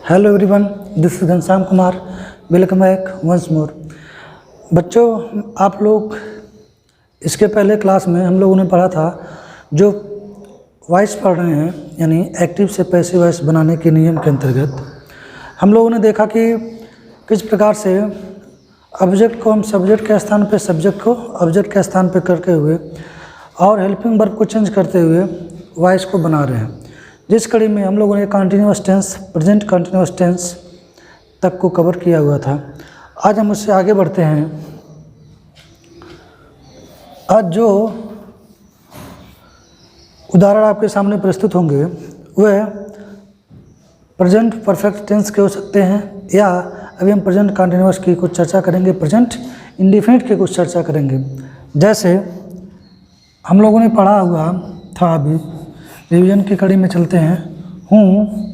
Hello everyone, this is Ghanshyam Kumar. Welcome back once more. बच्चों, आप लोग इसके पहले क्लास में हम लोगों ने पढ़ा था, जो वॉइस पढ़ रहे हैं यानी एक्टिव से पैसिव वॉइस बनाने के नियम के अंतर्गत हम लोगों ने देखा कि किस प्रकार से ऑब्जेक्ट को हम सब्जेक्ट के स्थान पे सब्जेक्ट को ऑब्जेक्ट के स्थान पे करते हुए और हेल्पिंग वर्ब को चेंज करते हुए वॉइस को बना रहे हैं। जिस कड़ी में हम लोगों ने continuous tense, present continuous tense तक को कवर किया हुआ था। आज हम उससे आगे बढ़ते हैं। आज जो उदाहरण आपके सामने प्रस्तुत होंगे वह प्रेजेंट परफेक्ट टेंस के हो सकते हैं, या अभी हम प्रेजेंट कंटिन्यूअस की कुछ चर्चा करेंगे, प्रेजेंट इंडेफिनिट की कुछ चर्चा करेंगे। जैसे हम लोगों ने पढ़ा हुआ था, अभी रिवीजन की कड़ी में चलते हैं। हूँ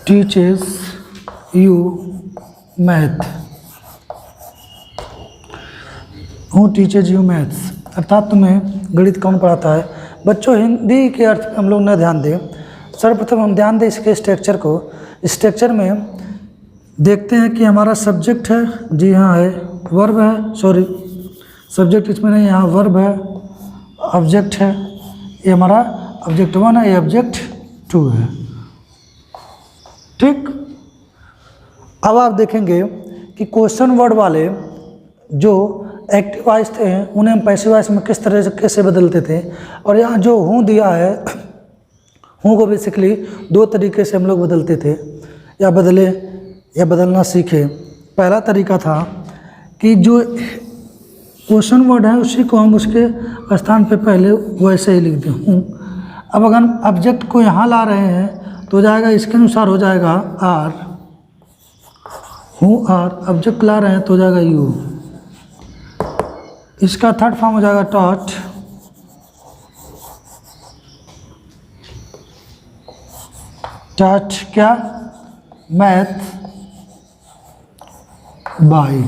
टीचेस यू मैथ, हूँ टीचेस यू मैथ्स, अर्थात तुम्हें गणित कौन पढ़ाता है। बच्चों, हिंदी के अर्थ में हम लोग न ध्यान दें। सर्वप्रथम हम ध्यान दें इसके स्ट्रक्चर को। स्ट्रक्चर में देखते हैं कि हमारा सब्जेक्ट है, जी हाँ है, वर्ब है, सॉरी सब्जेक्ट इसमें नहीं, यहाँ वर्ब है, ऑब्जेक्ट है, ये हमारा ऑब्जेक्ट 1 है, ये ऑब्जेक्ट 2 है। ठीक। अब आप देखेंगे कि क्वेश्चन वर्ड वाले जो एक्टिव वॉइस थे उन्हें हम पैसिव वॉइस में किस तरह से कैसे बदलते थे, और यहाँ जो हूँ दिया है, हूँ को बेसिकली दो तरीके से हम लोग बदलते थे या बदले या बदलना सीखे। पहला तरीका था कि जो क्वेश्चन वर्ड है उसी को हम उसके स्थान पे पहले वैसे ही लिख दें, हूँ। अब अगर ऑब्जेक्ट को यहाँ ला रहे हैं तो हो जाएगा, इसके अनुसार हो जाएगा आर, हूँ आर। ऑब्जेक्ट ला रहे हैं तो हो जाएगा यू। इसका थर्ड फॉर्म हो जाएगा टॉट, टॉट क्या, मैथ बाई।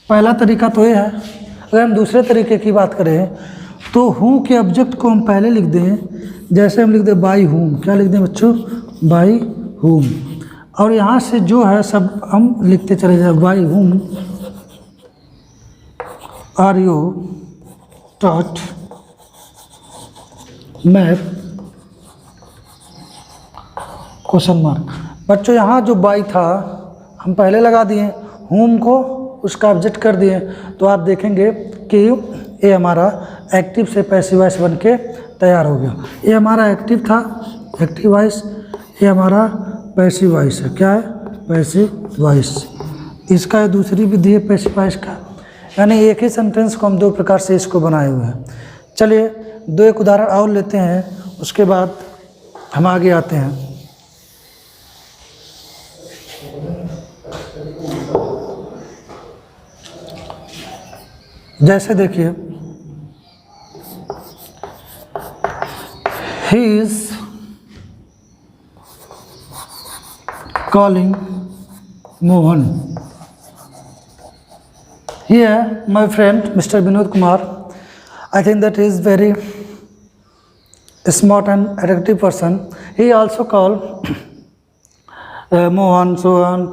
पहला तरीका तो ये है। अगर हम दूसरे तरीके की बात करें तो हूँ के ऑब्जेक्ट को हम पहले लिख दें, जैसे हम लिख दें बाई हूम। क्या लिख दें बच्चों? By whom. और यहाँ से जो है सब हम लिखते चले जाए, by whom are you taught math question mark. बच्चों, यहाँ जो बाई था हम पहले लगा दिए, हूम को उसका ऑब्जेक्ट कर दिए, तो आप देखेंगे कि ये हमारा एक्टिव से पैसिव वॉइस बन के तैयार हो गया। ये हमारा एक्टिव था, एक्टिव वॉइस, ये हमारा पैसिव वॉइस है। क्या है? Passive voice. इसका दूसरी विधि है पैसिव वॉइस का, यानी एक ही सेंटेंस को हम दो प्रकार से इसको बनाए हुए हैं। चलिए दो एक उदाहरण और लेते हैं, उसके बाद हम आगे आते हैं। जैसे देखिए, he is calling Mohan. Here, my friend Mr. Vinod Kumar, I think that he is very smart and attractive person. He also called Mohan, Sohan,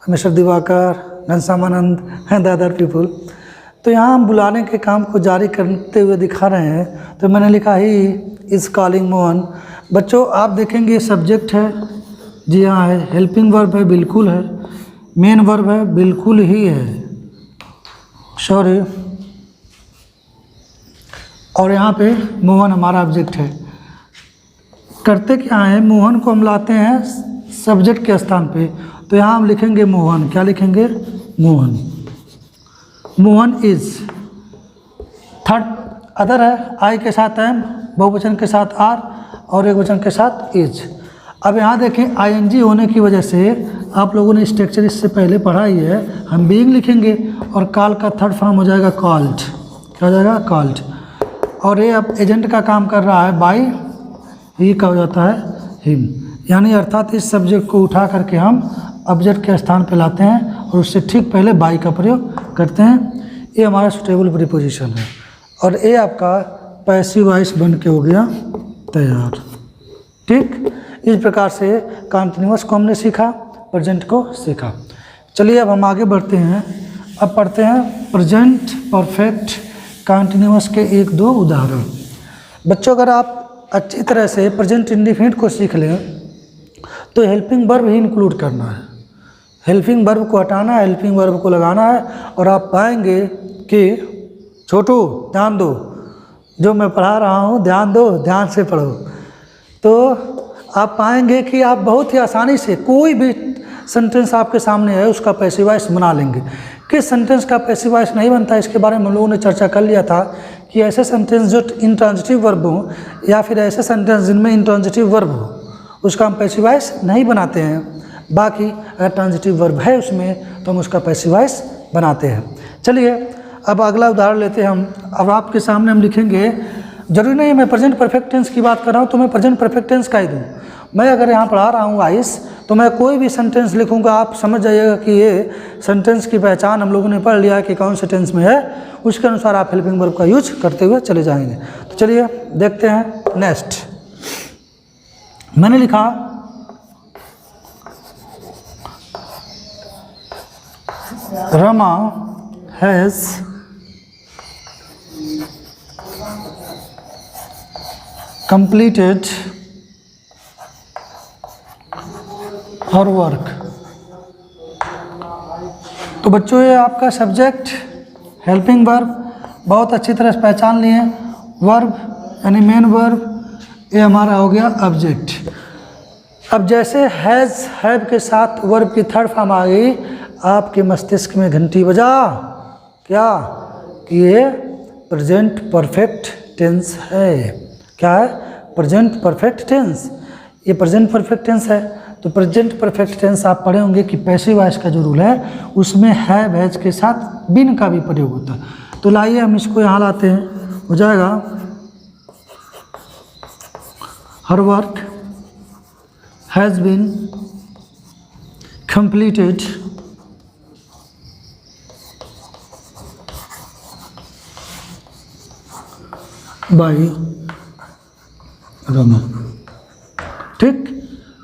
Mr. Divakar, Ghanshamanand and the other people. तो यहाँ हम बुलाने के काम को जारी करते हुए दिखा रहे हैं, तो मैंने लिखा ही इज़ कॉलिंग मोहन। बच्चों, आप देखेंगे ये सब्जेक्ट है, जी हाँ है, हेल्पिंग वर्ब है, बिल्कुल है, मेन वर्ब है, बिल्कुल ही है, सॉरी, और यहाँ पे मोहन हमारा ऑब्जेक्ट है। करते क्या है, मोहन को हम लाते हैं सब्जेक्ट के स्थान पे, तो यहाँ हम लिखेंगे मोहन। क्या लिखेंगे? Mohan. Mohan is. Third other है, आई के साथ एम, बहुवचन के साथ आर और एक वचन के साथ इज। अब यहाँ देखें, आईएनजी होने की वजह से आप लोगों ने स्ट्रक्चर इससे पहले पढ़ा ही है, हम बीइंग लिखेंगे और कॉल का थर्ड फॉर्म हो जाएगा कॉल्ड। क्या हो जाएगा? कॉल्ड। और ये अब एजेंट का काम कर रहा है, बाई ही का हो जाता है हिम। यानी अर्थात इस सब्जेक्ट को उठा करके हम ऑब्जेक्ट के स्थान पे लाते हैं और उससे ठीक पहले बाई का प्रयोग करते हैं। ये हमारा सुटेबल प्रीपोजिशन है और ये आपका पैसिव वॉइस बन के हो गया तैयार। ठीक, इस प्रकार से कंटिन्यूअस को हमने सीखा, प्रेजेंट को सीखा। चलिए अब हम आगे बढ़ते हैं। अब पढ़ते हैं प्रेजेंट परफेक्ट कंटिन्यूअस के एक दो उदाहरण। बच्चों अगर आप अच्छी तरह से प्रेजेंट इंडेफिनिट को सीख लें तो हेल्पिंग वर्ब ही इंक्लूड करना है, हेल्पिंग वर्ब को हटाना है, हेल्पिंग वर्ब को लगाना है, और आप पाएंगे कि छोटू ध्यान दो, जो मैं पढ़ा रहा हूँ ध्यान दो, ध्यान से पढ़ो, तो आप पाएंगे कि आप बहुत ही आसानी से कोई भी सेंटेंस आपके सामने है उसका पैसिव वॉइस बना लेंगे। किस सेंटेंस का पैसिव वॉइस नहीं बनता इसके बारे में हम लोगों ने चर्चा कर लिया था कि ऐसे सेंटेंस जो इंट्रांजिटिव वर्ब हो या फिर ऐसे सेंटेंस जिनमें इंट्रांजिटिव वर्ब हो उसका हम पैसिव वॉइस नहीं बनाते हैं। बाकी अगर ट्रांजिटिव वर्ब है उसमें तो हम उसका पैसिव वॉइस बनाते हैं। चलिए अब अगला उदाहरण लेते हैं हम। अब आपके सामने हम लिखेंगे, जरूरी नहीं है मैं प्रेजेंट परफेक्ट टेंस की बात कर रहा हूँ तो मैं प्रेजेंट परफेक्ट टेंस का ही दूँ। मैं अगर यहाँ पढ़ा रहा हूँ आइस तो मैं कोई भी सेंटेंस लिखूँगा, आप समझ जाइएगा कि ये सेंटेंस की पहचान हम लोगों ने पढ़ लिया कि कौन से टेंस में है, उसके अनुसार आप हेल्पिंग वर्ब का यूज करते हुए चले जाएंगे। तो चलिए देखते हैं नेक्स्ट। मैंने लिखा Rama has completed her work। तो बच्चों ये आपका सब्जेक्ट हेल्पिंग वर्ब बहुत अच्छी तरह से पहचान लिए। वर्ब यानी मेन वर्ब, ये हमारा हो गया ऑब्जेक्ट। अब जैसे हैज़ हैव के साथ वर्ब की थर्ड फॉर्म आ गई, आपके मस्तिष्क में घंटी बजा क्या कि ये प्रेजेंट परफेक्ट टेंस है। क्या है? Present perfect tense. ये प्रेजेंट परफेक्ट टेंस है। तो प्रेजेंट परफेक्ट टेंस आप पढ़े होंगे कि पैसिव वॉइस का जो रूल है उसमें हैव हैज के साथ बिन का भी प्रयोग होता है। तो लाइए हम इसको यहाँ लाते हैं, हो जाएगा her work has been completed by Rama. ठीक,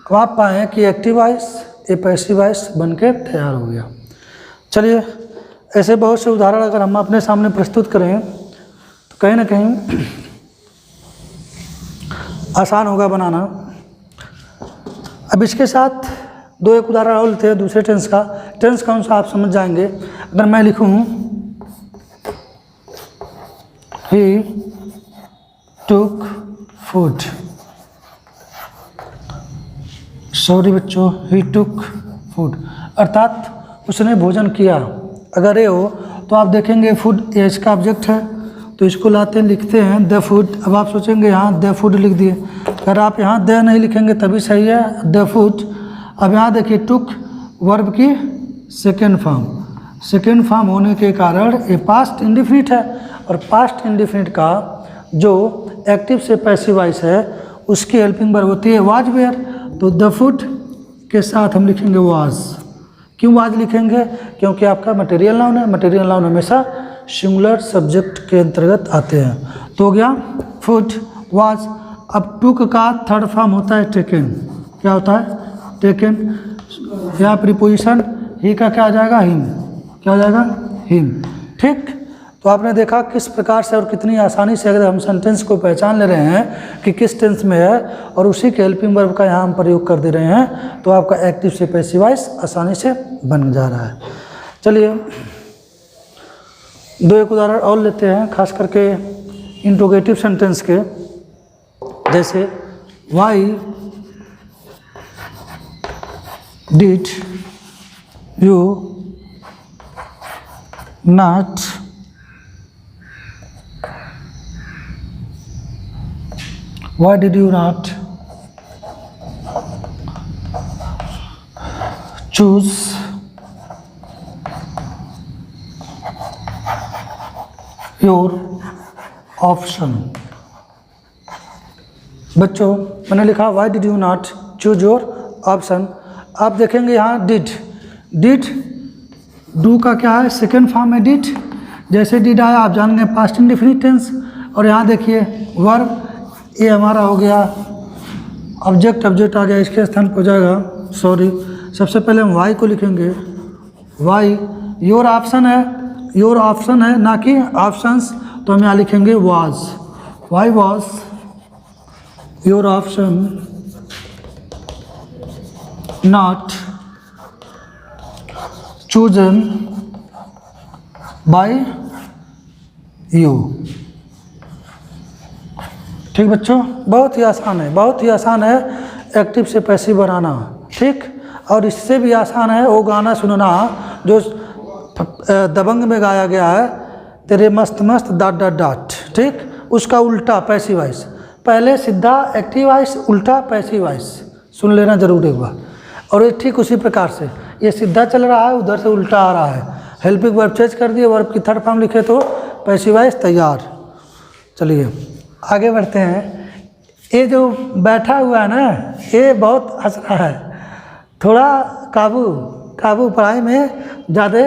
अब आप पाएँ कि एक्टिव वॉइस ये पैसिव वॉइस बन के तैयार हो गया। चलिए ऐसे बहुत से उदाहरण अगर हम अपने सामने प्रस्तुत करें तो कहीं ना कहीं आसान होगा बनाना। अब इसके साथ दो एक उदाहरण और लेते हैं दूसरे टेंस का। टेंस कौन सा आप समझ जाएंगे। अगर मैं लिखूं ही टुक फूड, सॉरी बच्चों, ही टुक फूड अर्थात उसने भोजन किया। अगर ये हो तो आप देखेंगे फूड ये इसका ऑब्जेक्ट है, तो इसको लाते हैं लिखते हैं द फूड। अब आप सोचेंगे यहाँ द फूड लिख दिए, अगर आप यहाँ द नहीं लिखेंगे तभी सही है, द फूड। अब यहाँ देखिए टुक वर्ब की सेकेंड फॉर्म, सेकेंड फॉर्म होने के कारण ये पास्ट इंडेफिनिट है, और पास्ट इंडेफिनिट का जो एक्टिव से पैसिव वॉइस है उसकी हेल्पिंग वर्ब होती है वाज वेयर। तो द फूड के साथ हम लिखेंगे वाज। क्यों वाज लिखेंगे? क्योंकि आपका मटेरियल नाउन है, मटेरियल नाउन हमेशा सिंगुलर सब्जेक्ट के अंतर्गत आते हैं। तो हो गया फूड वाज। अब टुक का थर्ड फॉर्म होता है टेकन। क्या होता है? टेकन। या प्रीपोजिशन ही का क्या आ जाएगा? हिम। क्या हो जाएगा? हिम। ठीक, तो आपने देखा किस प्रकार से और कितनी आसानी से अगर हम सेंटेंस को पहचान ले रहे हैं कि किस टेंस में है और उसी के हेल्पिंग वर्ब का यहाँ हम प्रयोग कर दे रहे हैं, तो आपका एक्टिव से पैसिव वॉइस आसानी से बन जा रहा है। चलिए दो एक उदाहरण और लेते हैं, खास करके इंट्रोगेटिव सेंटेंस के। जैसे why did you not Why did you not choose your option? बच्चों मैंने लिखा Why did you not choose your option? आप देखेंगे यहाँ did, did do का क्या है? सेकेंड फॉर्म है did। जैसे did आया आप जान गए पास्ट इंडेफिनिट टेंस। और यहाँ देखिए वर्ब ये हमारा हो गया ऑब्जेक्ट ऑब्जेक्ट आ गया, इसके स्थान पर हो जाएगा, सॉरी, सबसे पहले हम वाई को लिखेंगे। वाई योर ऑप्शन है, योर ऑप्शन है ना कि ऑप्शंस, तो हम यहाँ लिखेंगे was. Why was your epsilon naught chosen bye you. ठीक बच्चों, बहुत ही आसान है, बहुत ही आसान है एक्टिव से पैसिव बनाना। ठीक, और इससे भी आसान है वो गाना सुनना जो दबंग में गाया गया है, तेरे मस्त मस्त डाट डाट डाट। ठीक, उसका उल्टा पैसिव वॉइस, पहले सीधा एक्टिव वॉइस, उल्टा पैसिव वॉइस, सुन लेना जरूर एक बार। और ये ठीक उसी प्रकार से ये सीधा चल रहा है, उधर से उल्टा आ रहा है। हेल्पिंग वर्ब चेंज कर दिए, वर्ब की थर्ड फॉर्म लिखे तो पैसिव वॉइस तैयार। चलिए आगे बढ़ते हैं। ये जो बैठा हुआ है ना, ये बहुत हंस रहा है, थोड़ा काबू काबू, पढ़ाई में ज़्यादा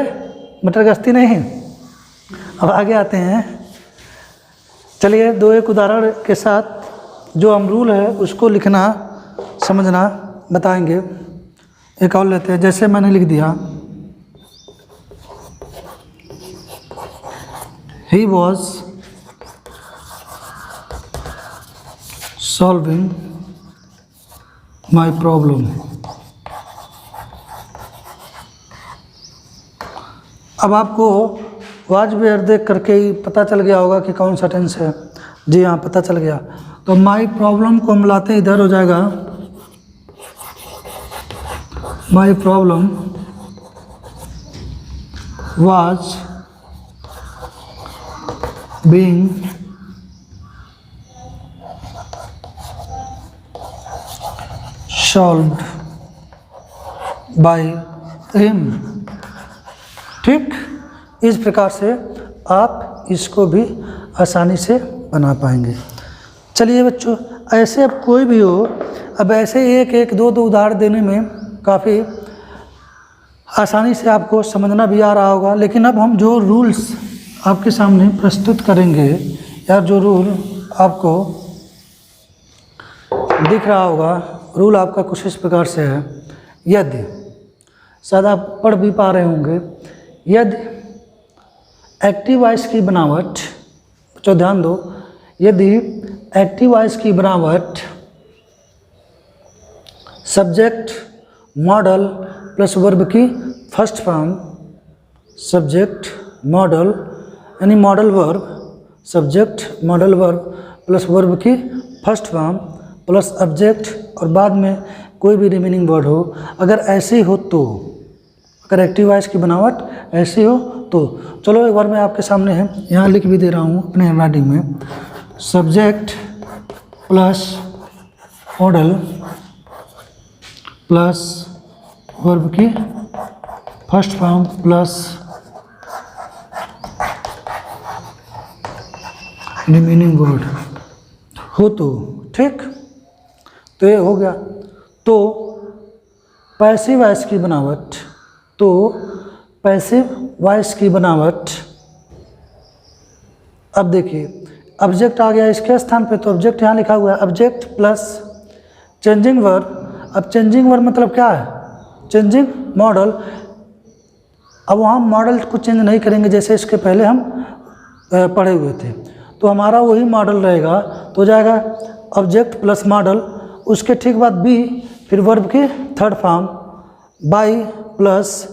मटरगस्ती नहीं। अब आगे आते हैं, चलिए दो एक उदाहरण के साथ जो हम रूल है उसको लिखना समझना बताएंगे। एक और लेते हैं, जैसे मैंने लिख दिया, he was solving my problem. अब आपको वाज वेयर देख करके ही पता चल गया होगा कि कौन सा टेंस है। जी हाँ, पता चल गया। तो माई प्रॉब्लम को हम लाते हैं, इधर हो जाएगा my problem was being solved by him. ठीक, इस प्रकार से आप इसको भी आसानी से बना पाएंगे। चलिए बच्चों, ऐसे अब कोई भी हो, अब ऐसे एक एक दो दो उदाहरण देने में काफ़ी आसानी से आपको समझना भी आ रहा होगा। लेकिन अब हम जो रूल्स आपके सामने प्रस्तुत करेंगे, या जो रूल आपको दिख रहा होगा, रूल आपका कुछ इस प्रकार से है। यदि, शायद आप पढ़ भी पा रहे होंगे, यदि एक्टिव वॉइस की बनावट, तो ध्यान दो, यदि एक्टिव वॉइस की बनावट सब्जेक्ट मॉडल प्लस वर्ब की फर्स्ट फॉर्म, सब्जेक्ट मॉडल यानी modal verb, subject modal verb plus verb की फर्स्ट फॉर्म प्लस ऑब्जेक्ट और बाद में कोई भी रिमेनिंग वर्ड हो, अगर ऐसे हो तो, अगर एक्टिव वॉइस की बनावट ऐसी हो तो, चलो एक बार मैं आपके सामने है, यहाँ लिख भी दे रहा हूँ अपने हैंडराइटिंग में, subject plus modal plus verb की first form plus remaining word हो तो। ठीक, तो ये हो गया। तो पैसिव वॉइस की बनावट, तो पैसिव वॉइस की बनावट, अब देखिए ऑब्जेक्ट आ गया इसके स्थान पे, तो ऑब्जेक्ट यहाँ लिखा हुआ है, ऑब्जेक्ट प्लस चेंजिंग वर्ब। अब चेंजिंग वर्ब मतलब क्या है, चेंजिंग मॉडल। अब वहाँ मॉडल को चेंज नहीं करेंगे, जैसे इसके पहले हम पढ़े हुए थे, तो हमारा वही मॉडल रहेगा, तो हो जाएगा ऑब्जेक्ट प्लस मॉडल, उसके ठीक बाद बी, फिर वर्ब की थर्ड फॉर्म बाई प्लस,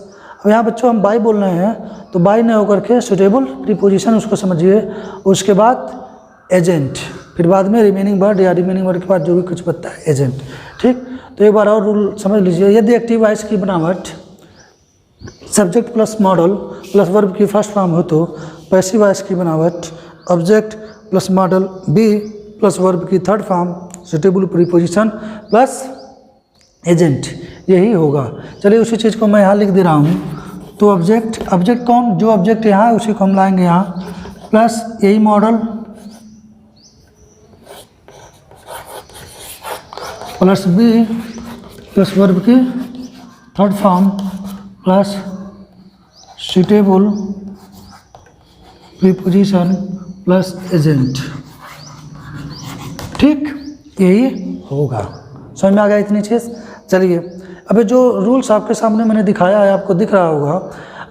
अब यहाँ बच्चों हम बाई बोल रहे हैं तो बाई नहीं होकर के सुटेबल प्रीपोजिशन उसको समझिए, उसके बाद एजेंट, फिर बाद में रिमेनिंग वर्ड या रिमेनिंग वर्ड के बाद जो भी कुछ बनता है एजेंट। ठीक, तो एक बार और रूल समझ लीजिए, यदि एक्टिव वॉइस की बनावट subject plus modal plus verb की फर्स्ट फॉर्म हो तो पैसिव वॉइस की बनावट object plus modal be plus verb की third form suitable preposition plus agent, यही होगा। चलिए उसी चीज़ को मैं यहाँ लिख दे रहा हूँ। तो ऑब्जेक्ट, ऑब्जेक्ट कौन, जो ऑब्जेक्ट यहाँ है उसी को हम लाएंगे यहाँ, प्लस यही modal plus be plus verb की third form plus suitable preposition plus agent. ठीक, यही होगा। समझ में आ गया इतनी चीज़। चलिए अभी जो रूल्स आपके सामने मैंने दिखाया है आपको दिख रहा होगा,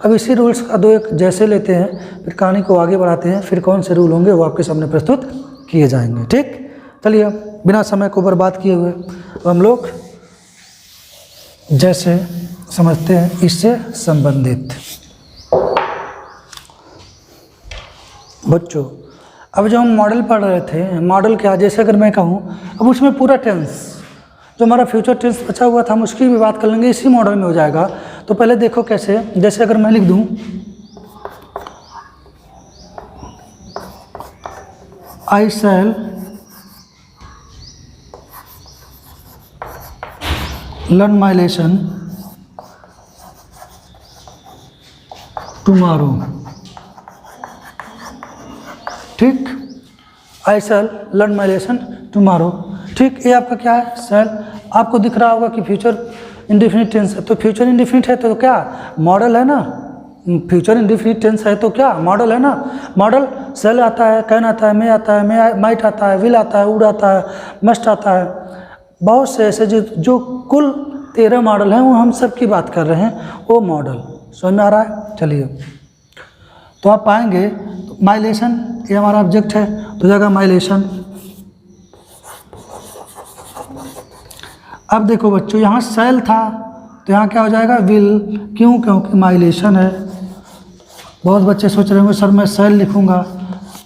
अब इसी रूल्स का दो एक जैसे लेते हैं, फिर कहानी को आगे बढ़ाते हैं, फिर कौन से रूल होंगे वो आपके सामने प्रस्तुत किए जाएंगे। ठीक, चलिए बिना समय को बर्बाद किए हुए हम लोग जैसे समझते हैं इससे संबंधित। बच्चों अब जो हम मॉडल पढ़ रहे थे, मॉडल क्या, जैसे अगर मैं कहूँ अब उसमें पूरा टेंस जो हमारा फ्यूचर टेंस बचा हुआ था हम उसकी भी बात कर लेंगे, इसी मॉडल में हो जाएगा। तो पहले देखो कैसे, जैसे अगर मैं लिख दूँ I shall learn my lesson tomorrow. ठीक, I shall learn my lesson tomorrow. ठीक, ये आपका क्या है, शैल। आपको दिख रहा होगा कि फ्यूचर इंडेफिनिट टेंस है, तो फ्यूचर इंडेफिनिट है तो क्या मॉडल है ना, फ्यूचर इंडेफिनिट टेंस है तो क्या मॉडल है ना। मॉडल शैल आता है, कैन आता है, मे आता है, मे माइट आता है, विल आता है, वुड आता है, मस्ट आता है, बहुत से ऐसे जो कुल 13 मॉडल हैं वो हम सब की बात कर रहे हैं, वो मॉडल समझ में आ रहा है। चलिए तो आप पाएंगे माई लेसन ये हमारा ऑब्जेक्ट है, तो जाएगा माई लेसन। अब देखो बच्चों यहाँ शैल था तो यहाँ क्या हो जाएगा विल, क्यों, क्योंकि माई लेसन है। बहुत बच्चे सोच रहे होंगे सर मैं शैल लिखूँगा,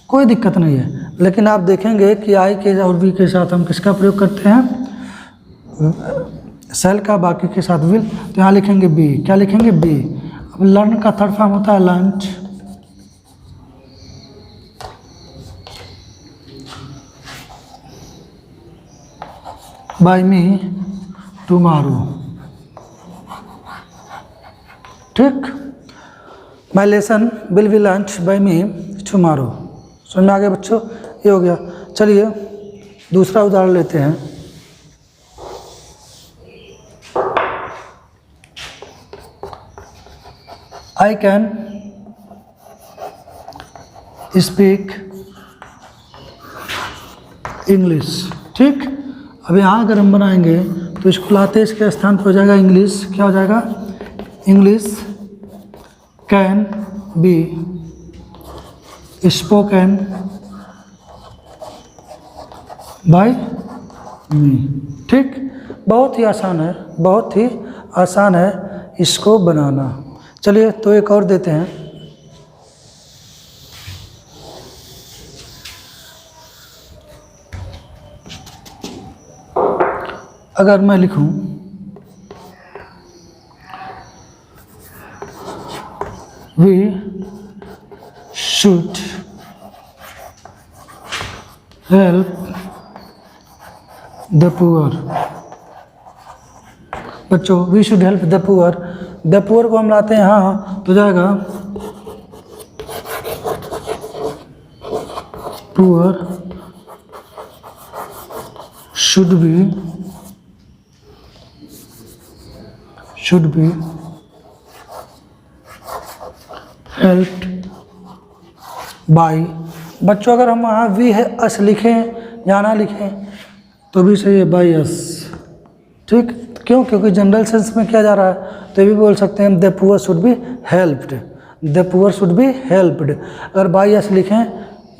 कोई दिक्कत नहीं है, लेकिन आप देखेंगे कि आई के और वी के साथ हम किसका प्रयोग करते हैं, शैल का, बाकी के साथ विल, तो यहाँ लिखेंगे बी, क्या लिखेंगे बी। अब लर्न का थर्ड फॉर्म होता है लंच, बाय मी टुमारो। ठीक, my lesson will be learnt by me tomorrow. समझ में आ गया बच्चों, ये हो गया। चलिए दूसरा उदाहरण लेते हैं। I can speak English. ठीक, अब यहाँ अगर हम बनाएंगे तो इसको लाते इसके स्थान पर हो जाएगा इंग्लिश, क्या हो जाएगा English can be spoken by me. ठीक, बहुत ही आसान है, बहुत ही आसान है इसको बनाना। चलिए तो एक और देते हैं। अगर मैं लिखूं we should help the poor. बच्चों we should help the poor, the poor को हम लाते हैं यहाँ तो जाएगा poor should be helped by. बच्चों अगर हम वहाँ वी है अस लिखें या ना लिखें तो भी सही है, बाय अस। ठीक, क्यों, क्योंकि जनरल सेंस में किया जा रहा है, तो ये भी बोल सकते हैं the poor should be helped, the poor should be helped, अगर बाय अस लिखें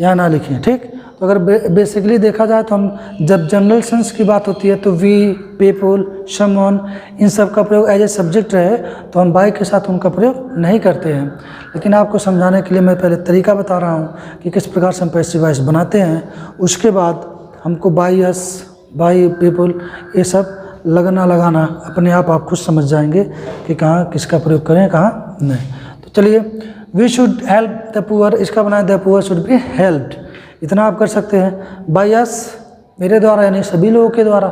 या ना लिखें। ठीक, तो अगर बेसिकली देखा जाए तो हम जब जनरल सेंस की बात होती है तो वी, पीपल, समवन, इन सब का प्रयोग एज ए सब्जेक्ट रहे तो हम बाय के साथ उनका प्रयोग नहीं करते हैं। लेकिन आपको समझाने के लिए मैं पहले तरीका बता रहा हूँ कि किस प्रकार से हम पैसिव वॉइस बनाते हैं, उसके बाद हमको बाय अस, बाय पीपल, ये सब लगाना अपने आप खुद समझ जाएंगे कि कहाँ किसका प्रयोग करें कहाँ नहीं। तो चलिए we should help the poor, इसका बनाए the poor should be helped, इतना आप कर सकते हैं। बाय अस मेरे द्वारा यानी सभी लोगों के द्वारा।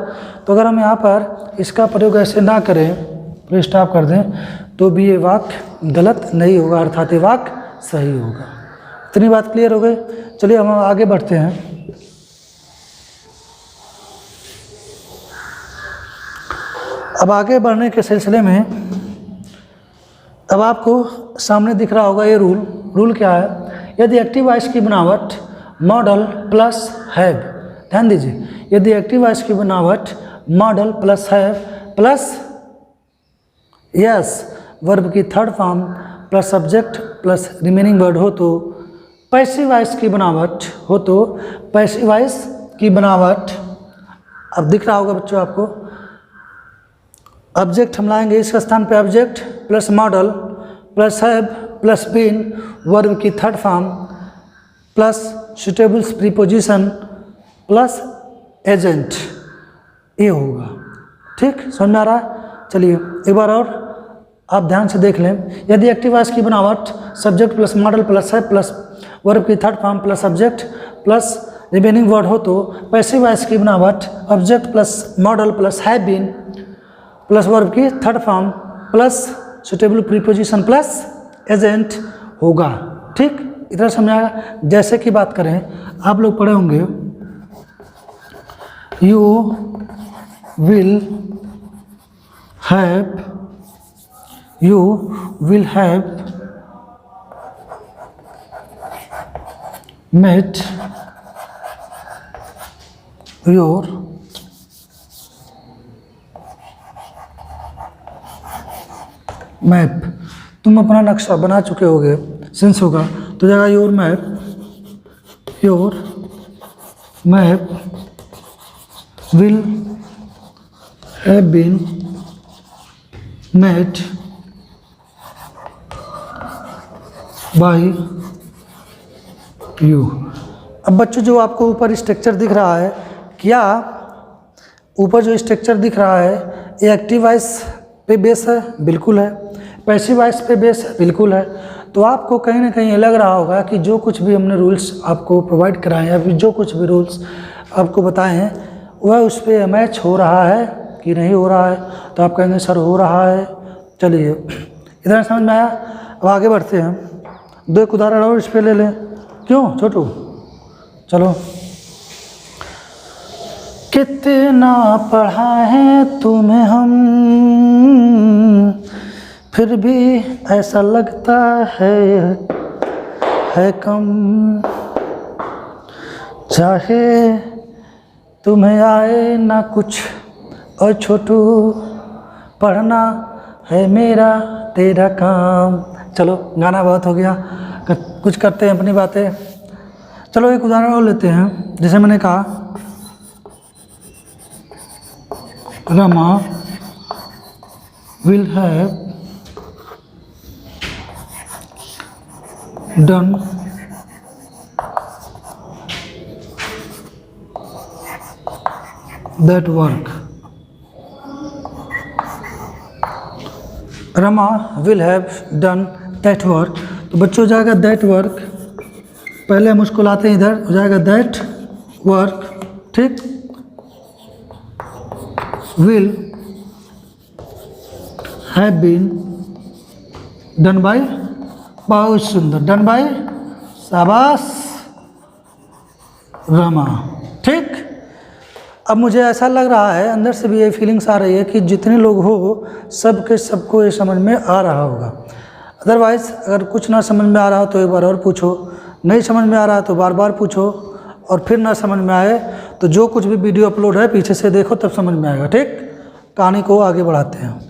तो अगर हम यहाँ पर इसका प्रयोग ऐसे ना करें, फिर स्टॉप कर दें, तो भी ये वाक्य गलत नहीं होगा, अर्थात ये वाक्य सही होगा। इतनी बात क्लियर हो गई। चलिए हम आगे बढ़ते हैं। अब आगे बढ़ने के सिलसिले में अब आपको सामने दिख रहा होगा ये रूल क्या है, यदि एक्टिव वॉइस की बनावट मॉडल प्लस हैव, ध्यान दीजिए, यदि एक्टिव वॉइस की बनावट modal plus have plus yes verb की third form plus subject plus remaining word हो तो पैसिव वॉइस की बनावट हो तो पैसिव वॉइस की बनावट। अब दिख रहा होगा बच्चों आपको, ऑब्जेक्ट हम लाएंगे इसके स्थान पे object plus modal plus have plus been verb की third form plus suitables preposition plus agent, ये होगा। ठीक, समझ में आ रहा है? चलिए एक बार और आप ध्यान से देख लें। यदि एक्टिव वॉइस की बनावट सब्जेक्ट प्लस मॉडल प्लस है प्लस वर्ब की third form plus subject plus remaining word हो तो पैसिव वॉइस की बनावट object plus modal plus have been plus verb की third form plus suitable preposition plus agent होगा। ठीक, इतना समझाया। जैसे कि बात करें, आप लोग पढ़े होंगे you will have met your map. तुम अपना नक्शा बना चुके होगे, सेंस होगा तो जगह your map will have been made by you. अब बच्चों जो आपको ऊपर स्ट्रक्चर दिख रहा है, क्या ऊपर जो स्ट्रक्चर दिख रहा है ये एक्टिव वॉइस पे बेस है? बिल्कुल है। पैसिव वॉइस पे बेस है? बिल्कुल है। तो आपको कहीं ना कहीं लग रहा होगा कि जो कुछ भी हमने रूल्स आपको प्रोवाइड कराए या फिर जो कुछ भी रूल्स आपको बताए हैं वह उस पर मैच हो रहा है कि नहीं हो रहा है। तो आप कहेंगे सर हो रहा है। चलिए इतना समझ में आया। अब आगे बढ़ते हैं, दो एक उदाहरण और इस पर ले लें। क्यों छोटू? चलो। कितना पढ़ा है तुम्हें हम, फिर भी ऐसा लगता है कम, चाहे तुम्हें आए ना कुछ और छोटू, पढ़ना है मेरा तेरा काम। चलो गाना बहुत हो गया, कुछ करते हैं अपनी बातें। चलो एक उदाहरण और लेते हैं। जैसे मैंने कहा Rama will have done that work. Rama will have done that work. तो बच्चों हो जाएगा दैट वर्क, पहले हम उसको लाते हैं इधर, हो जाएगा दैट वर्क। ठीक, will have been done by, बहुत सुंदर, डन बाय, शाबाश रमा। ठीक, अब मुझे ऐसा लग रहा है, अंदर से भी ये फीलिंग्स आ रही है कि जितने लोग हो सबके सबको ये समझ में आ रहा होगा। अदरवाइज़ अगर कुछ ना समझ में आ रहा हो तो एक बार और पूछो, नहीं समझ में आ रहा है तो बार बार पूछो, और फिर ना समझ में आए तो जो कुछ भी वीडियो अपलोड है पीछे से देखो तब समझ में आएगा। ठीक, कहानी को आगे बढ़ाते हैं।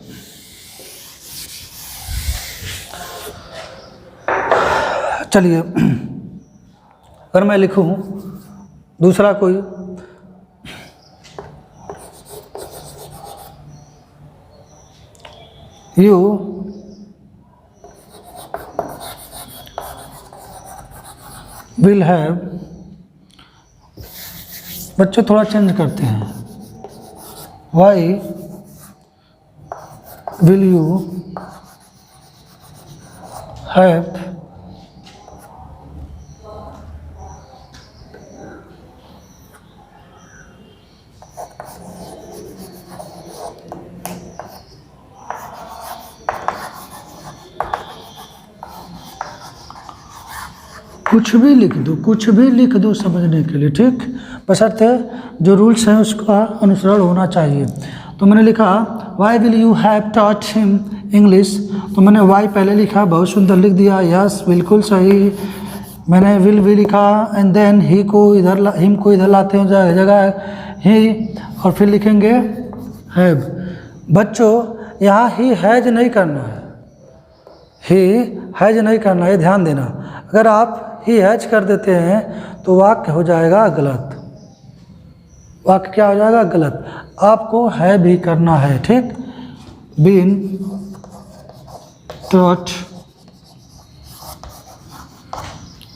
चलिए अगर मैं लिखूं दूसरा कोई, यू विल हैव, बच्चों थोड़ा चेंज करते हैं, वाई विल यू हैव कुछ भी लिख दो, कुछ भी लिख दो समझने के लिए। ठीक, बशर्ते जो रूल्स हैं उसका अनुसरण होना चाहिए। तो मैंने लिखा why will you have taught him English, तो मैंने वाई पहले लिखा, बहुत सुंदर लिख दिया, यस बिल्कुल सही। मैंने विल भी लिखा एंड देन ही को इधर, हिम को इधर लाते हैं जगह ही, और फिर लिखेंगे हैव। बच्चों यहाँ ही हैज नहीं करना है, ही हैज नहीं करना है, ध्यान देना। अगर आप ही हैज कर देते हैं तो वाक्य हो जाएगा गलत, वाक्य क्या हो जाएगा गलत। आपको है भी करना है, ठीक। Been taught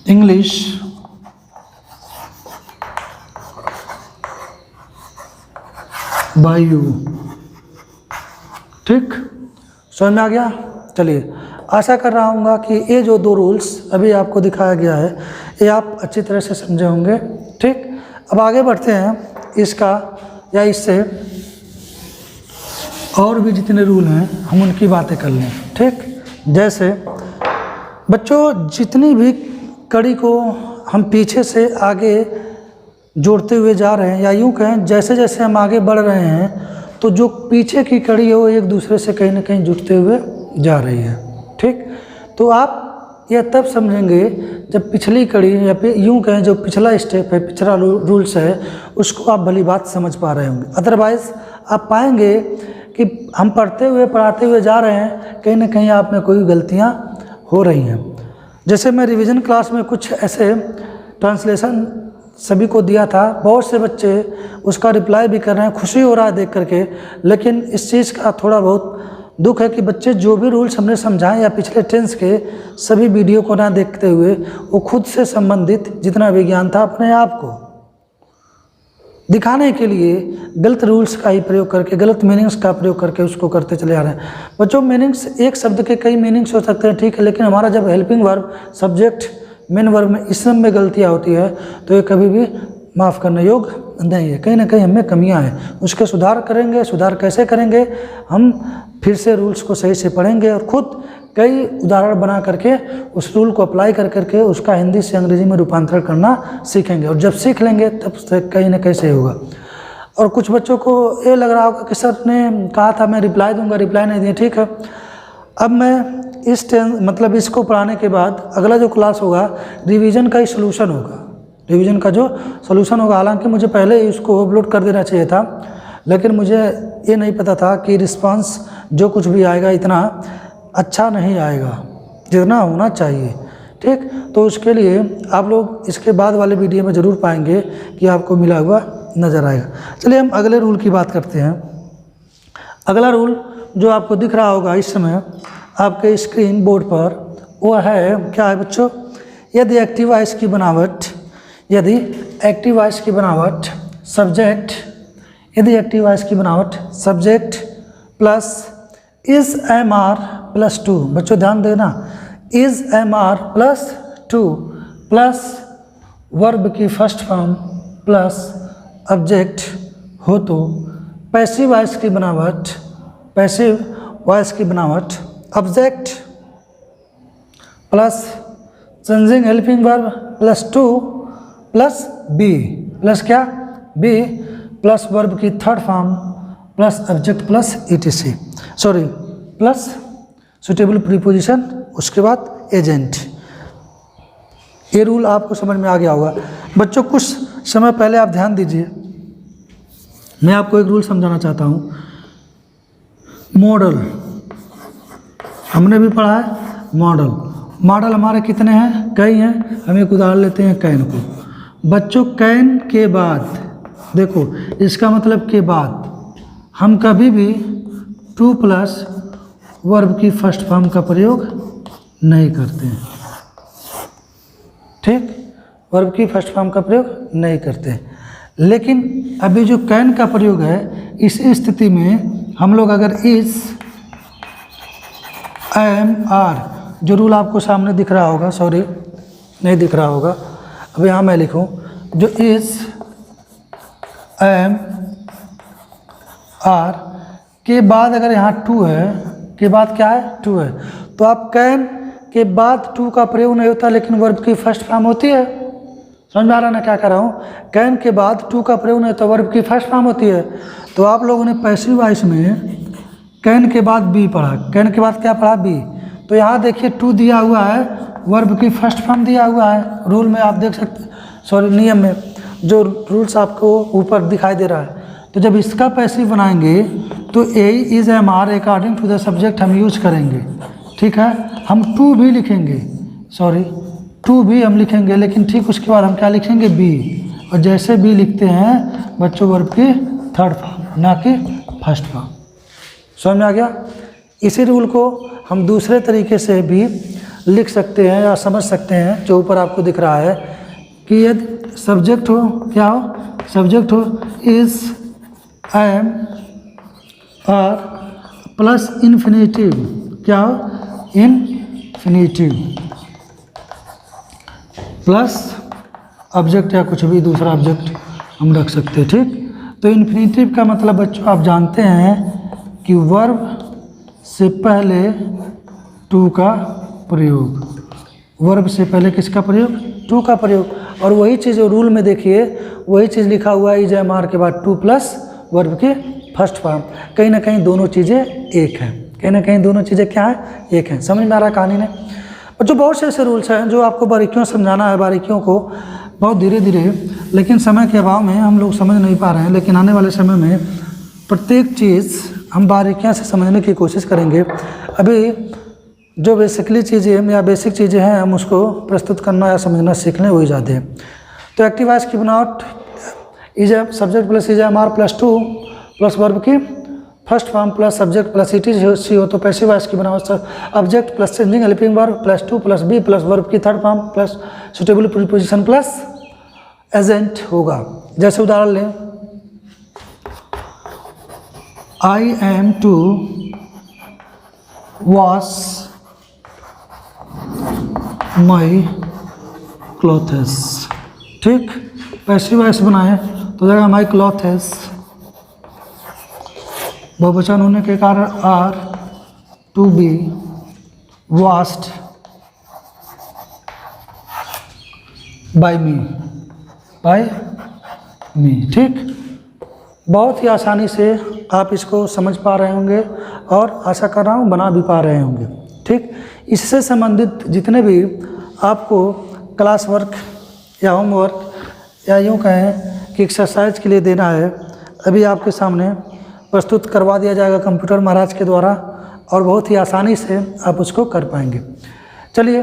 English by you, ठीक। समझ में आ गया। चलिए, आशा कर रहा हूँ कि ये जो 2 रूल्स अभी आपको दिखाया गया है ये आप अच्छी तरह से समझे होंगे, ठीक। अब आगे बढ़ते हैं इसका या इससे और भी जितने रूल हैं हम उनकी बातें कर लें, ठीक। जैसे बच्चों जितनी भी कड़ी को हम पीछे से आगे जोड़ते हुए जा रहे हैं, या यूँ कहें जैसे जैसे हम आगे बढ़ रहे हैं तो जो पीछे की कड़ी है वो एक दूसरे से कहीं ना कहीं जुड़ते हुए जा रही है, ठीक। तो आप यह तब समझेंगे जब पिछली कड़ी या फिर यूँ कहें जो पिछला स्टेप है, पिछला रूल्स है, उसको आप भली बात समझ पा रहे होंगे। अदरवाइज़ आप पाएंगे कि हम पढ़ाते हुए जा रहे हैं, कहीं ना कहीं आप में कोई गलतियाँ हो रही हैं। जैसे मैं रिवीजन क्लास में कुछ ऐसे ट्रांसलेशन सभी को दिया था, बहुत से बच्चे उसका रिप्लाई भी कर रहे हैं, खुशी हो रहा है देख करके। लेकिन इस चीज़ का थोड़ा बहुत दुख है कि बच्चे जो भी रूल्स हमने समझाए या पिछले टेंस के सभी वीडियो को ना देखते हुए वो खुद से संबंधित जितना भी ज्ञान था अपने आप को दिखाने के लिए गलत रूल्स का ही प्रयोग करके, गलत मीनिंग्स का प्रयोग करके उसको करते चले आ रहे हैं। बच्चों मीनिंग्स, एक शब्द के कई मीनिंग्स हो सकते हैं, ठीक है, लेकिन हमारा जब helping verb, subject, main verb में इस सब में गलतियाँ होती है तो ये कभी भी माफ़ करने योग्य नहीं है। कहीं ना कहीं हमें कमियां हैं, उसके सुधार करेंगे। सुधार कैसे करेंगे? हम फिर से रूल्स को सही से पढ़ेंगे और ख़ुद कई उदाहरण बना करके उस रूल को अप्लाई कर करके उसका हिंदी से अंग्रेजी में रूपांतरण करना सीखेंगे। और जब सीख लेंगे तब से कहीं ना कहीं सही होगा। और कुछ बच्चों को ये लग रहा होगा कि सर ने कहा था मैं रिप्लाई दूंगा, रिप्लाई नहीं दिए, ठीक है। अब मैं मतलब इसको पढ़ाने के बाद अगला जो क्लास होगा रिवीजन का ही सलूशन होगा, रिवीजन का जो सलूशन होगा। हालांकि मुझे पहले ही उसको अपलोड कर देना चाहिए था, लेकिन मुझे ये नहीं पता था कि रिस्पांस जो कुछ भी आएगा इतना अच्छा नहीं आएगा जितना होना चाहिए, ठीक। तो उसके लिए आप लोग इसके बाद वाले वीडियो में ज़रूर पाएंगे कि आपको मिला हुआ नज़र आएगा। चलिए हम अगले रूल की बात करते हैं। अगला रूल जो आपको दिख रहा होगा इस समय आपके स्क्रीन बोर्ड पर, वो है क्या है बच्चों? यदि एक्टिव वॉइस की बनावट, यदि एक्टिव वॉइस की बनावट सब्जेक्ट, यदि एक्टिव वॉइस की बनावट subject plus is am are plus 2, बच्चों ध्यान देना, is am are plus 2 plus verb की फर्स्ट फॉर्म प्लस ऑब्जेक्ट हो तो पैसिव वॉइस की बनावट, पैसिव वॉइस की बनावट object plus changing helping verb plus 2 plus be, plus क्या? बी प्लस वर्ब की third form plus object plus etc, sorry plus suitable preposition, उसके बाद एजेंट। ये रूल आपको समझ में आ गया होगा। बच्चों कुछ समय पहले आप ध्यान दीजिए, मैं आपको एक रूल समझाना चाहता हूँ। मॉडल हमने भी पढ़ा है, मॉडल, मॉडल हमारे कितने हैं? कई हैं। हम एक उदाहरण लेते हैं कैन को। बच्चों कैन के बाद देखो, इसका मतलब के बाद हम कभी भी 2 प्लस वर्ब की फर्स्ट फॉर्म का प्रयोग नहीं करते हैं, ठीक। वर्ब की फर्स्ट फॉर्म का प्रयोग नहीं करते। लेकिन अभी जो कैन का प्रयोग है, इस स्थिति में हम लोग अगर इस एम आर, जो रूल आपको सामने दिख रहा होगा, सॉरी नहीं दिख रहा होगा, अब यहाँ मैं लिखूँ जो इस एम आर के बाद अगर यहाँ 2 है, के बाद क्या है? 2 है, तो आप कैन के बाद 2 का प्रयोग नहीं होता, लेकिन वर्ब की फर्स्ट फॉर्म होती है। समझ में आ रहा ना क्या कर रहा हूँ? कैन के बाद 2 का प्रयोग नहीं होता, वर्ब की फर्स्ट फॉर्म होती है। तो आप लोगों ने पैसिव वॉइस में कैन के बाद बी पढ़ा, कैन के बाद क्या पढ़ा? बी। तो यहाँ देखिए 2 दिया हुआ है, वर्ब की फर्स्ट फॉर्म दिया हुआ है। रूल में आप देख सकते, सॉरी नियम में जो रूल्स आपको ऊपर दिखाई दे रहा है, तो जब इसका पैसिव बनाएंगे तो a is am are according to the subject हम यूज करेंगे, ठीक है। हम टू भी लिखेंगे, सॉरी टू भी हम लिखेंगे, लेकिन ठीक उसके बाद हम क्या लिखेंगे, बी। और जैसे बी लिखते हैं बच्चों वर्ब की थर्ड फॉर्म, ना कि फर्स्ट फॉर्म। समझ में आ गया। इसी रूल को हम दूसरे तरीके से भी लिख सकते हैं या समझ सकते हैं, जो ऊपर आपको दिख रहा है कि यदि सब्जेक्ट हो, क्या हो, सब्जेक्ट हो is am are plus infinitive, क्या हो, इन्फिनेटिव प्लस ऑब्जेक्ट या कुछ भी दूसरा ऑब्जेक्ट हम रख सकते हैं, ठीक। तो इन्फिनेटिव का मतलब बच्चों आप जानते हैं कि वर्ब से पहले टू का प्रयोग, वर्ब से पहले किसका प्रयोग, टू का प्रयोग। और वही चीज़ रूल में देखिए, वही चीज़ लिखा हुआ है इज एम आर के बाद टू प्लस वर्ब के फर्स्ट फॉर्म। कहीं ना कहीं दोनों चीज़ें एक हैं, कहीं ना कहीं दोनों चीज़ें क्या हैं, एक हैं। समझ में आ रहा कहानी ने। और जो बहुत से ऐसे रूल्स हैं जो आपको बारीकियों समझाना है, बारीकियों को बहुत धीरे धीरे, लेकिन समय के अभाव में हम लोग समझ नहीं पा रहे हैं। लेकिन आने वाले समय में प्रत्येक चीज़ हम बारीकियां से समझने की कोशिश करेंगे। अभी जो बेसिकली चीज़ें या बेसिक चीज़ें हैं हम उसको प्रस्तुत करना या समझना सीख लें, वही ज़्यादा है। तो एक्टिव वॉइस की बनावट is subject plus is am are plus to plus verb की first form plus subject plus it is सी हो। तो पैसिव वॉइस की बनावट object plus changing helping verb plus to plus be plus verb की third form plus suitable preposition plus agent होगा। जैसे उदाहरण लें, I am to wash my clothes, ठीक। पैसिव वॉइस बनाए तो जाएगा माई क्लॉथेस, बहुवचन होने के कारण are to be washed by me, by me, ठीक। बहुत ही आसानी से आप इसको समझ पा रहे होंगे और आशा कर रहा हूँ बना भी पा रहे होंगे, ठीक। इससे संबंधित जितने भी आपको क्लास वर्क या होमवर्क या यूँ कहें कि एक्सरसाइज के लिए देना है, अभी आपके सामने प्रस्तुत करवा दिया जाएगा कंप्यूटर महाराज के द्वारा, और बहुत ही आसानी से आप उसको कर पाएंगे। चलिए,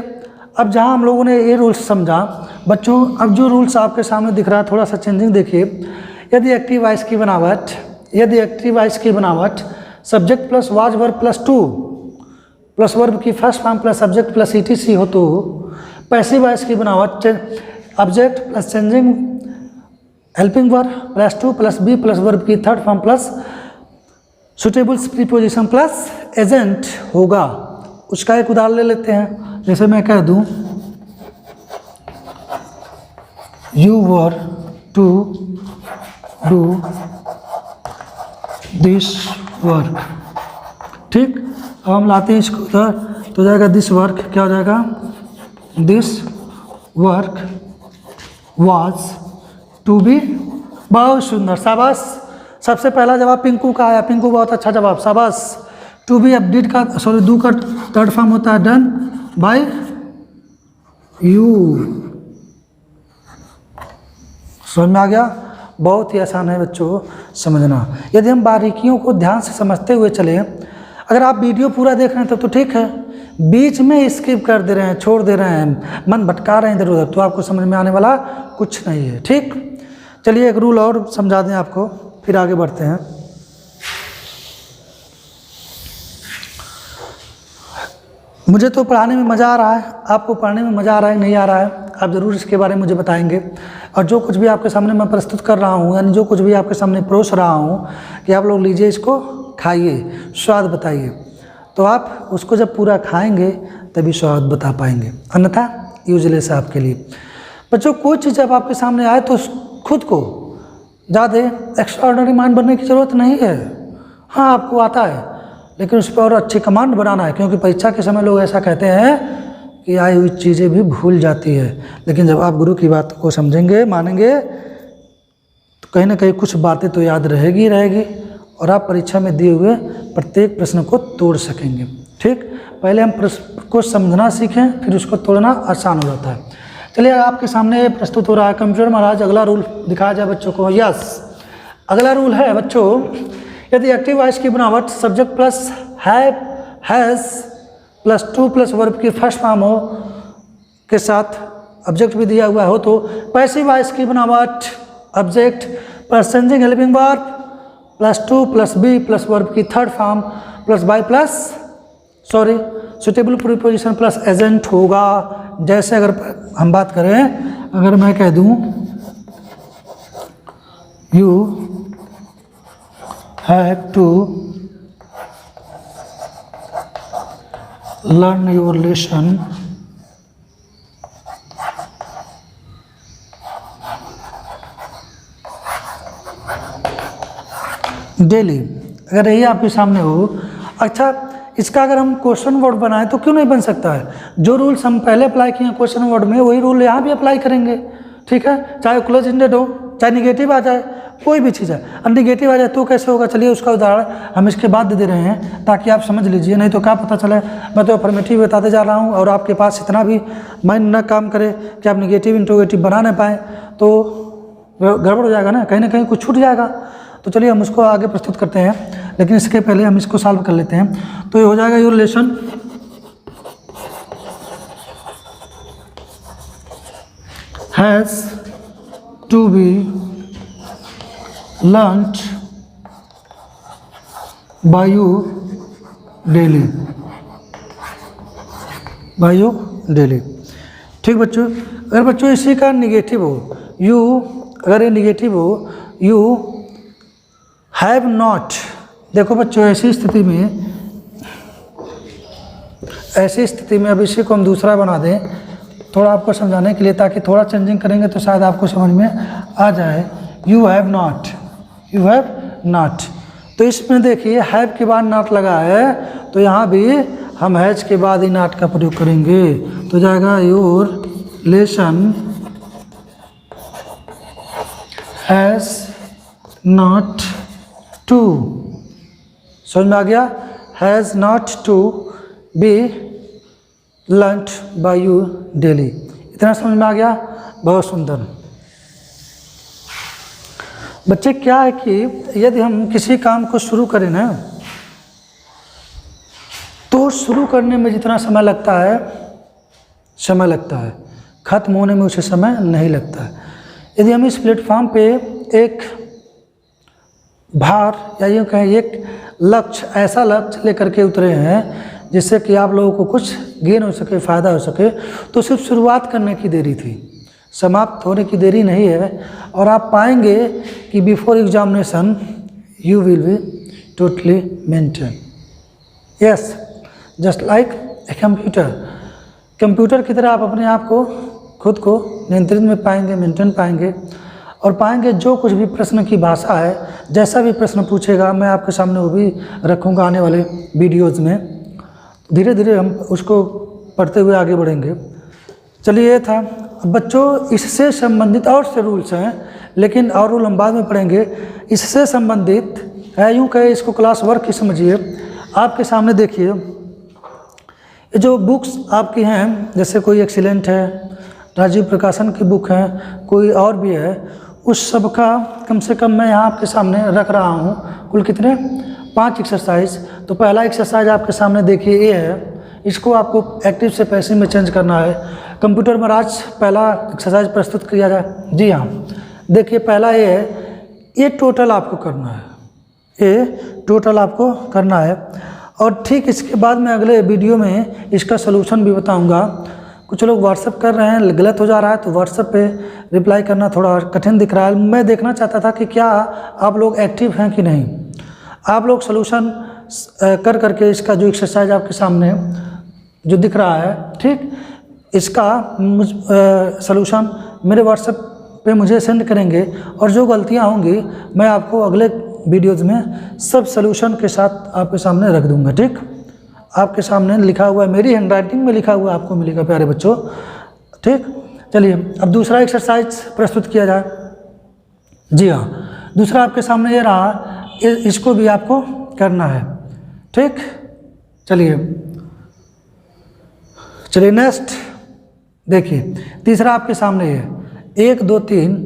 अब जहाँ हम लोगों ने ये रूल्स समझा बच्चों, अब जो रूल्स आपके सामने दिख रहा है थोड़ा सा चेंजिंग देखिए। यदि एक्टिव वॉइस की बनावट, यदि एक्टिव वॉइस की बनावट subject plus was verb plus to plus verb की first form plus subject plus etc हो, तो पैसिव वॉइस की बनावट object plus changing helping verb plus to plus be plus verb की third form plus suitable preposition plus agent होगा। उसका एक उदाहरण ले लेते हैं। जैसे मैं कह दूं you were to do this work, ठीक। अब हम लाते हैं इसको उधर, तो जाएगा दिस वर्क, क्या हो जाएगा, this work was to be. बहुत सुंदर, शाबाश। सबसे पहला जवाब पिंकू का आया, पिंकू बहुत अच्छा जवाब, शाबाश। टू बी अब डिड का, सॉरी डू का थर्ड फॉर्म होता है डन बाय यू। समझ में आ गया। बहुत ही आसान है बच्चों समझना, यदि हम बारीकियों को ध्यान से समझते हुए चले। अगर आप वीडियो पूरा देख रहे हैं तो ठीक है, बीच में स्किप कर दे रहे हैं, छोड़ दे रहे हैं, मन भटका रहे हैं इधर उधर, तो आपको समझ में आने वाला कुछ नहीं है, ठीक। चलिए एक रूल और समझा दें आपको, फिर आगे बढ़ते हैं। मुझे तो पढ़ाने में मज़ा आ रहा है, आपको पढ़ने में मज़ा आ रहा है नहीं आ रहा है, आप ज़रूर इसके बारे में मुझे बताएंगे। और जो कुछ भी आपके सामने मैं प्रस्तुत कर रहा हूँ, यानी जो कुछ भी आपके सामने परोस रहा हूँ कि आप लोग लीजिए इसको, खाइए, स्वाद बताइए, तो आप उसको जब पूरा खाएंगे तभी स्वाद बता पाएंगे, अन्यथा यूजलेस है आपके लिए। बच्चों कोई चीज़ जब आपके सामने आए तो खुद को ज़्यादा एक्स्ट्राऑर्डिनरी माइंड बनने की ज़रूरत नहीं है। हाँ आपको आता है, लेकिन उस पर और अच्छी कमांड बनाना है, क्योंकि परीक्षा के समय लोग ऐसा कहते हैं कि आई हुई चीज़ें भी भूल जाती है, लेकिन जब आप गुरु की बात को समझेंगे, मानेंगे, तो कहीं ना कहीं कुछ बातें तो याद रहेगी रहेगी, और आप परीक्षा में दिए हुए प्रत्येक प्रश्न को तोड़ सकेंगे, ठीक। पहले हम प्रश्न को समझना सीखें, फिर उसको तोड़ना आसान हो जाता है। चलिए आपके सामने प्रस्तुत हो रहा है कंप्यूटर महाराज, अगला रूल दिखाया जाए बच्चों को। यस, अगला रूल है बच्चों, यदि एक्टिव वॉइस की बनावट subject plus have has plus to plus verb की फर्स्ट फॉर्म हो के साथ ऑब्जेक्ट भी दिया हुआ हो, तो पैसिव वॉइस की बनावट object plus changing helping verb plus to plus be plus verb की third form plus by plus suitable preposition plus agent होगा। जैसे अगर हम बात करें, अगर मैं कह दूं you have to learn your lesson daily, अगर यही आपके सामने हो। अच्छा, इसका अगर हम क्वेश्चन वर्ड बनाएं तो क्यों नहीं बन सकता है? जो रूल्स हम पहले अप्लाई किए हैं क्वेश्चन वर्ड में, वही रूल यहाँ भी अप्लाई करेंगे। ठीक है, चाहे क्लोज इंडेड हो, चाहे निगेटिव आ जाए, कोई भी चीज़ है। और निगेटिव आ जाए तो कैसे होगा? चलिए उसका उदाहरण हम इसके बाद दे रहे हैं ताकि आप समझ लीजिए, नहीं तो क्या पता चले मैं तो अफर्मेटिव बताते जा रहा हूँ और आपके पास इतना भी माइंड न काम करे कि आप निगेटिव इंट्रोगेटिव बना नहीं पाएँ, तो गड़बड़ हो जाएगा ना कहीं कुछ छूट जाएगा। तो चलिए हम उसको आगे प्रस्तुत करते हैं, लेकिन इसके पहले हम इसको सॉल्व कर लेते हैं। तो ये हो जाएगा your lesson has to be learned by you daily, by you daily. ठीक बच्चों, अगर बच्चों इसी का निगेटिव हो यू, अगर ये निगेटिव हो यू हैव नॉट, देखो बच्चों ऐसी स्थिति में अब इसी को हम दूसरा बना दें थोड़ा आपको समझाने के लिए, ताकि थोड़ा चेंजिंग करेंगे तो शायद आपको समझ में आ जाए। You have not, you have not, तो इसमें देखिए हैव के बाद नॉट लगा है, तो यहाँ भी हम हैज के बाद ही नॉट का प्रयोग करेंगे, तो जाएगा your lesson has not to, समझ में आ गया? Has not to be learned by you daily, इतना समझ में आ गया? बहुत सुंदर बच्चे। क्या है कि यदि हम किसी काम को शुरू करें ना, तो शुरू करने में जितना समय लगता है खत्म होने में उसे समय नहीं लगता है। यदि हम इस प्लेटफॉर्म पे एक भार या यूँ कहें एक लक्ष्य, ऐसा लक्ष्य लेकर के उतरे हैं जिससे कि आप लोगों को कुछ गेन हो सके, फ़ायदा हो सके, तो सिर्फ शुरुआत करने की देरी थी, समाप्त होने की देरी नहीं है। और आप पाएंगे कि before examination you will be totally maintain, yes, just like a computer की तरह आप अपने आप को खुद को नियंत्रित में पाएंगे, मेंटेन पाएंगे, और पाएंगे जो कुछ भी प्रश्न की भाषा है, जैसा भी प्रश्न पूछेगा मैं आपके सामने वो भी रखूँगा आने वाले वीडियोज़ में। धीरे धीरे हम उसको पढ़ते हुए आगे बढ़ेंगे। चलिए ये था। अब बच्चों इससे संबंधित और से रूल्स हैं, लेकिन और रूल हम बाद में पढ़ेंगे। इससे संबंधित है, यूँ कहे इसको क्लास वर्क ही समझिए। आपके सामने देखिए ये जो बुक्स आपकी हैं, जैसे कोई एक्सीलेंट है, राजीव प्रकाशन की बुक है, कोई और भी है, उस सब का कम से कम मैं यहाँ आपके सामने रख रहा हूँ। कुल कितने? 5 एक्सरसाइज। तो पहला एक्सरसाइज आपके सामने देखिए ये है, इसको आपको एक्टिव से पैसिव में चेंज करना है। कंप्यूटर में आज पहला एक्सरसाइज प्रस्तुत किया जाए। जी हाँ, देखिए पहला ये है, ये टोटल आपको करना है, ये टोटल आपको करना है। और ठीक इसके बाद मैं अगले वीडियो में इसका सलूशन भी बताऊँगा। कुछ लोग व्हाट्सएप कर रहे हैं, गलत हो जा रहा है, तो व्हाट्सएप पे रिप्लाई करना थोड़ा कठिन दिख रहा है। मैं देखना चाहता था कि क्या आप लोग एक्टिव हैं कि नहीं। आप लोग सलूशन कर करके इसका जो एक्सरसाइज आपके सामने जो दिख रहा है, ठीक, इसका सलूशन मेरे व्हाट्सएप पे मुझे सेंड करेंगे, और जो गलतियां होंगी मैं आपको अगले वीडियोज़ में सब सलूशन के साथ आपके सामने रख दूंगा। ठीक, आपके सामने लिखा हुआ है, मेरी हैंडराइटिंग में लिखा हुआ आपको मिलेगा प्यारे बच्चों। ठीक, चलिए अब दूसरा एक्सरसाइज प्रस्तुत किया जाए। जी हाँ, दूसरा आपके सामने ये रहा, इसको भी आपको करना है। ठीक, चलिए नेक्स्ट देखिए, तीसरा आपके सामने है 1 2 3।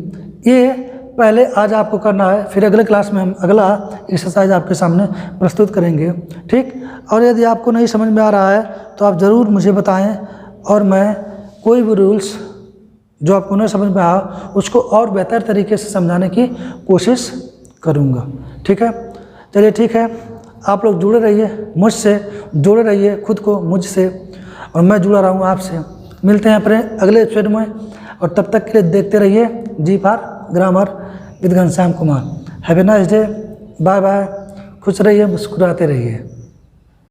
ये पहले आज आपको करना है, फिर अगले क्लास में हम अगला एक्सरसाइज आपके सामने प्रस्तुत करेंगे, ठीक। और यदि आपको नहीं समझ में आ रहा है तो आप ज़रूर मुझे बताएं और मैं कोई भी रूल्स जो आपको नहीं समझ में आया उसको और बेहतर तरीके से समझाने की कोशिश करूँगा, ठीक है। चलिए ठीक है, आप लोग जुड़े रहिए मुझसे, जुड़े रहिए खुद को मुझसे और मैं जुड़ा रहूँगा आपसे। मिलते हैं अपने अगले एपिसोड में और तब तक के लिए देखते रहिए G for grammar with Ghanshyam Kumar. Have a nice day, bye bye, खुश रहिए, मुस्कुराते रहिए।